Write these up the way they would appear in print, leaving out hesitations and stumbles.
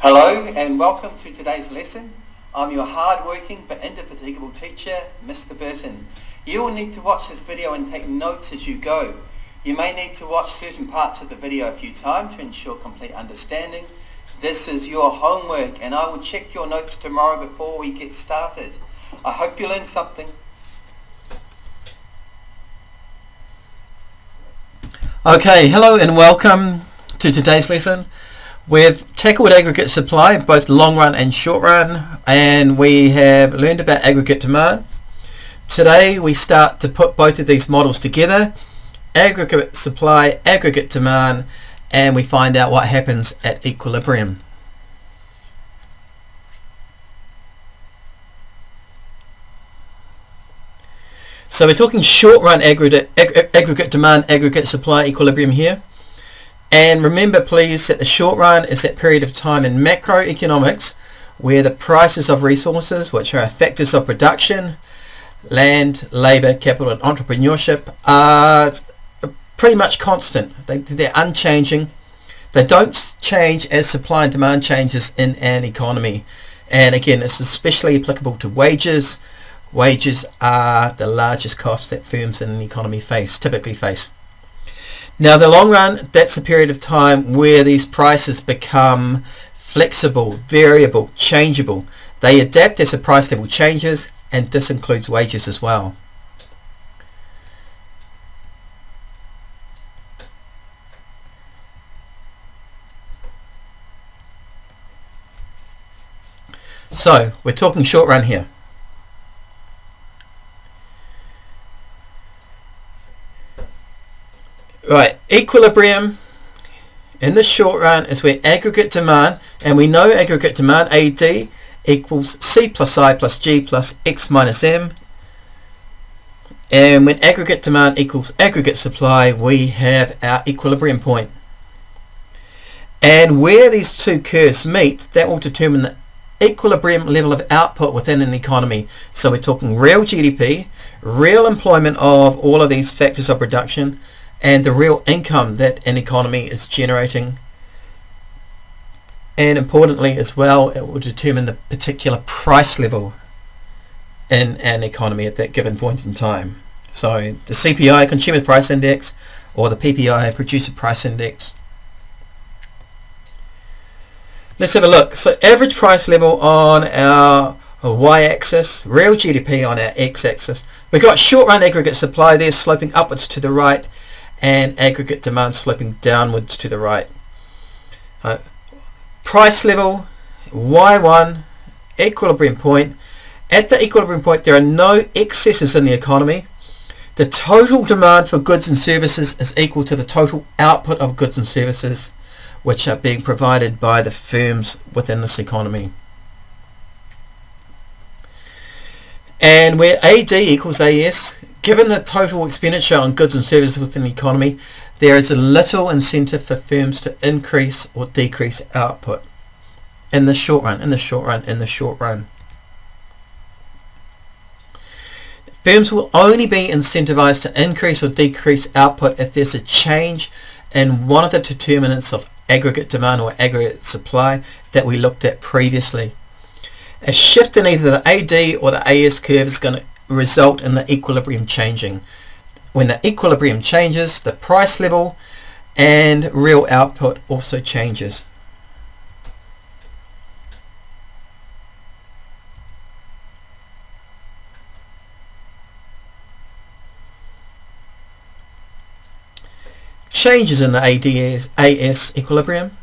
Hello and welcome to today's lesson. I'm your hard-working but indefatigable teacher, Mr. Burton. You will need to watch this video and take notes as you go. You may need to watch certain parts of the video a few times to ensure complete understanding. This is your homework and I will check your notes tomorrow before we get started. I hope you learned something. Okay, hello and welcome to today's lesson. We've tackled aggregate supply, both long run and short run, and we have learned about aggregate demand. Today we start to put both of these models together, aggregate supply, aggregate demand, and we find out what happens at equilibrium. So we're talking short run aggregate demand, aggregate supply equilibrium here. And remember please that the short run is that period of time in macroeconomics where the prices of resources, which are factors of production, land, labour, capital and entrepreneurship, are pretty much constant. They're unchanging. They don't change as supply and demand changes in an economy. And again, it's especially applicable to wages. Wages are the largest cost that firms in an economy typically face. Now the long run, that's a period of time where these prices become flexible, variable, changeable. They adapt as the price level changes, and this includes wages as well. So we're talking short run here. Right, equilibrium in the short run is where aggregate demand, and we know aggregate demand AD equals C plus I plus G plus X minus M, and when aggregate demand equals aggregate supply, we have our equilibrium point. And where these two curves meet, that will determine the equilibrium level of output within an economy. So we're talking real GDP, real employment of all of these factors of production, and the real income that an economy is generating. And importantly as well, it will determine the particular price level in an economy at that given point in time. So the CPI, Consumer Price Index, or the PPI, Producer Price Index. Let's have a look. So average price level on our y-axis, real GDP on our x-axis. We've got short run aggregate supply there sloping upwards to the right, and aggregate demand sloping downwards to the right. Price level Y1, equilibrium point. At the equilibrium point there are no excesses in the economy. The total demand for goods and services is equal to the total output of goods and services which are being provided by the firms within this economy. And where AD equals AS, given the total expenditure on goods and services within the economy, there is a little incentive for firms to increase or decrease output in the short run, Firms will only be incentivized to increase or decrease output if there's a change in one of the determinants of aggregate demand or aggregate supply that we looked at previously. A shift in either the AD or the AS curve is going to result in the equilibrium changing. When the equilibrium changes, the price level and real output also changes. Changes in the AS equilibrium.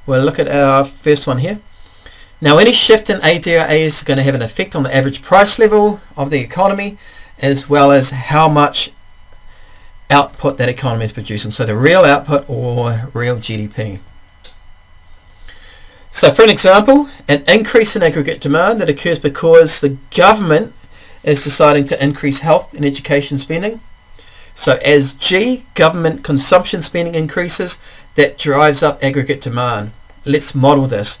We'll look at our first one here. Now any shift in AD or AS is going to have an effect on the average price level of the economy as well as how much output that economy is producing. So the real output or real GDP. So for an example, an increase in aggregate demand that occurs because the government is deciding to increase health and education spending. So as G, government consumption spending increases, that drives up aggregate demand. Let's model this.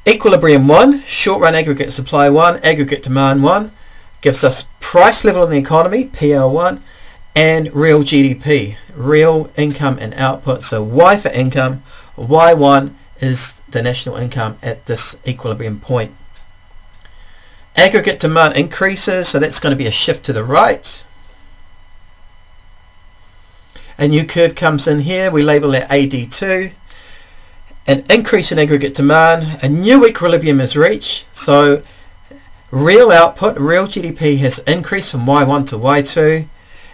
Equilibrium 1, short run aggregate supply 1, aggregate demand 1, gives us price level in the economy, PL1, and real GDP, real income and output. So Y for income, Y1 is the national income at this equilibrium point. Aggregate demand increases, so that's going to be a shift to the right. A new curve comes in here, we label that AD2. An increase in aggregate demand, a new equilibrium is reached, so real output, real GDP has increased from Y1 to Y2,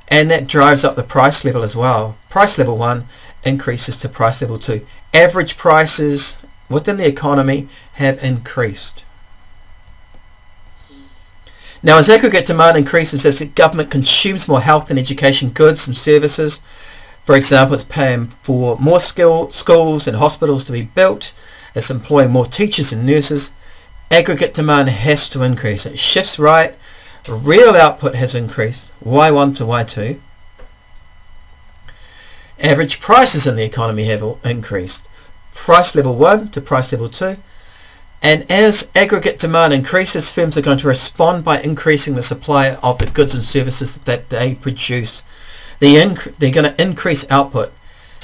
and that drives up the price level as well. Price level 1 increases to price level 2. Average prices within the economy have increased. Now, as aggregate demand increases, as the government consumes more health and education goods and services, for example, it's paying for more schools and hospitals to be built, it's employing more teachers and nurses, aggregate demand has to increase. It shifts right, real output has increased, Y1 to Y2. Average prices in the economy have increased, price level 1 to price level 2. And as aggregate demand increases, firms are going to respond by increasing the supply of the goods and services that they produce. They're going to increase output.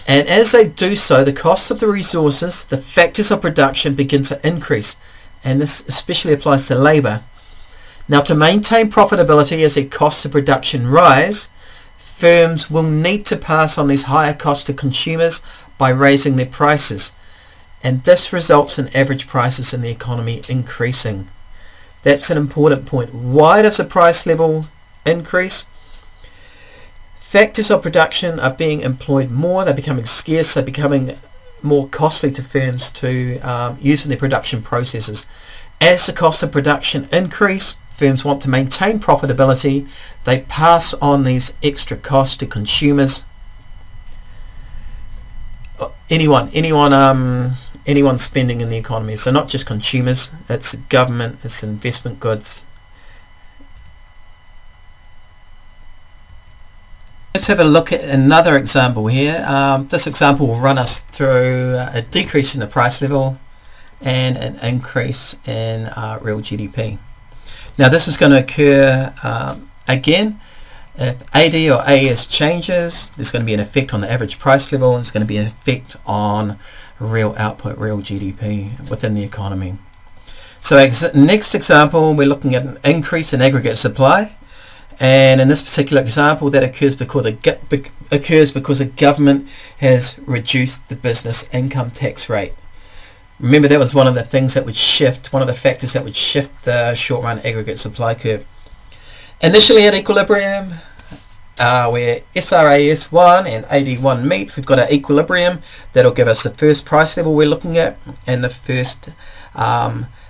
And as they do so, the cost of the resources, the factors of production begin to increase. And this especially applies to labour. Now, to maintain profitability as the costs of production rise, firms will need to pass on these higher costs to consumers by raising their prices. And this results in average prices in the economy increasing. That's an important point. Why does the price level increase? Factors of production are being employed more, they're becoming scarce, they're becoming more costly to firms to use in their production processes. As the cost of production increase, firms want to maintain profitability, they pass on these extra costs to consumers. Anyone spending in the economy, so not just consumers, it's government, it's investment goods. Let's have a look at another example here. This example will run us through a decrease in the price level and an increase in real GDP. Now this is going to occur again. If AD or AS changes, there's going to be an effect on the average price level, and there's going to be an effect on real output, real GDP within the economy. So next example, we're looking at an increase in aggregate supply, and in this particular example that occurs because the government has reduced the business income tax rate. Remember, that was one of the things that would shift, one of the factors that would shift the short run aggregate supply curve. Initially at equilibrium, where SRAS1 and AD1 meet, we've got an equilibrium that'll give us the first price level we're looking at and the first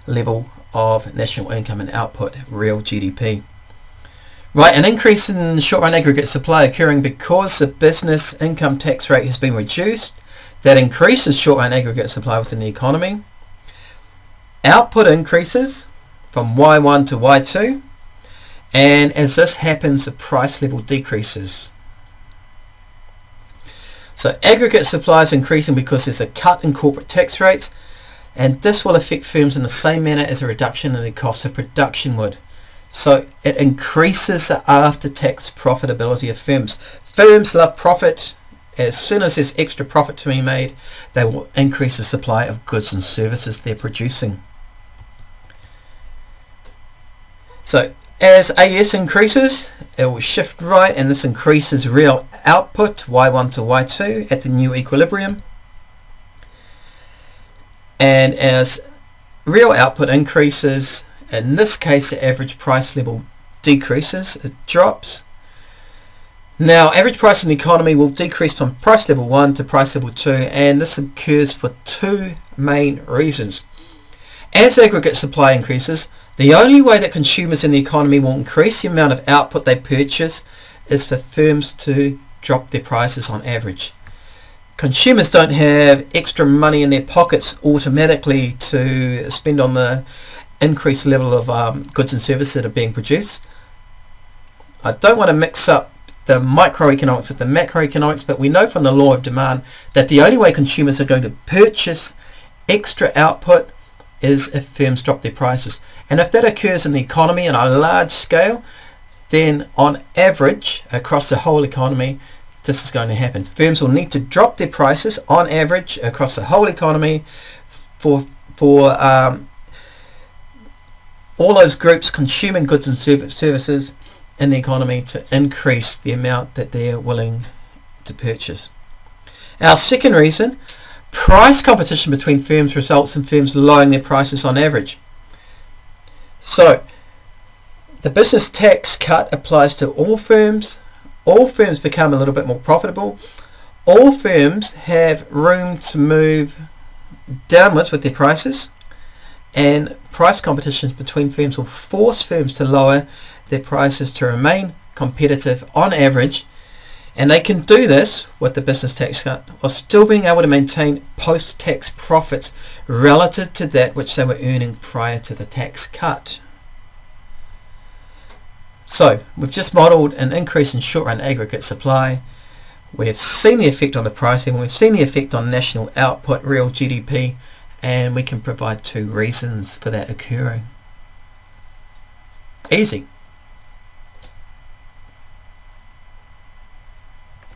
level of national income and output, real GDP. Right, an increase in short run aggregate supply occurring because the business income tax rate has been reduced. That increases short run aggregate supply within the economy. Output increases from Y1 to Y2. And as this happens, the price level decreases. So aggregate supply is increasing because there's a cut in corporate tax rates, and this will affect firms in the same manner as a reduction in the cost of production would. So it increases the after-tax profitability of firms. Firms love profit. As soon as there's extra profit to be made, they will increase the supply of goods and services they're producing. So as AS increases, it will shift right, and this increases real output, Y1 to Y2 at the new equilibrium. And as real output increases, in this case the average price level decreases, it drops. Now average price in the economy will decrease from price level 1 to price level 2, and this occurs for two main reasons. As aggregate supply increases, the only way that consumers in the economy will increase the amount of output they purchase is for firms to drop their prices on average. Consumers don't have extra money in their pockets automatically to spend on the increased level of goods and services that are being produced. I don't want to mix up the microeconomics with the macroeconomics, but we know from the law of demand that the only way consumers are going to purchase extra output is if firms drop their prices. And if that occurs in the economy on a large scale, then on average across the whole economy this is going to happen. Firms will need to drop their prices on average across the whole economy for all those groups consuming goods and services in the economy to increase the amount that they're willing to purchase. Our second reason, price competition between firms results in firms lowering their prices on average. So the business tax cut applies to all firms. All firms become a little bit more profitable. All firms have room to move downwards with their prices, and price competitions between firms will force firms to lower their prices to remain competitive on average, and they can do this with the business tax cut while still being able to maintain post-tax profits relative to that which they were earning prior to the tax cut. So we've just modelled an increase in short-run aggregate supply. We've seen the effect on the pricing, we've seen the effect on national output, real GDP, and we can provide two reasons for that occurring. Easy.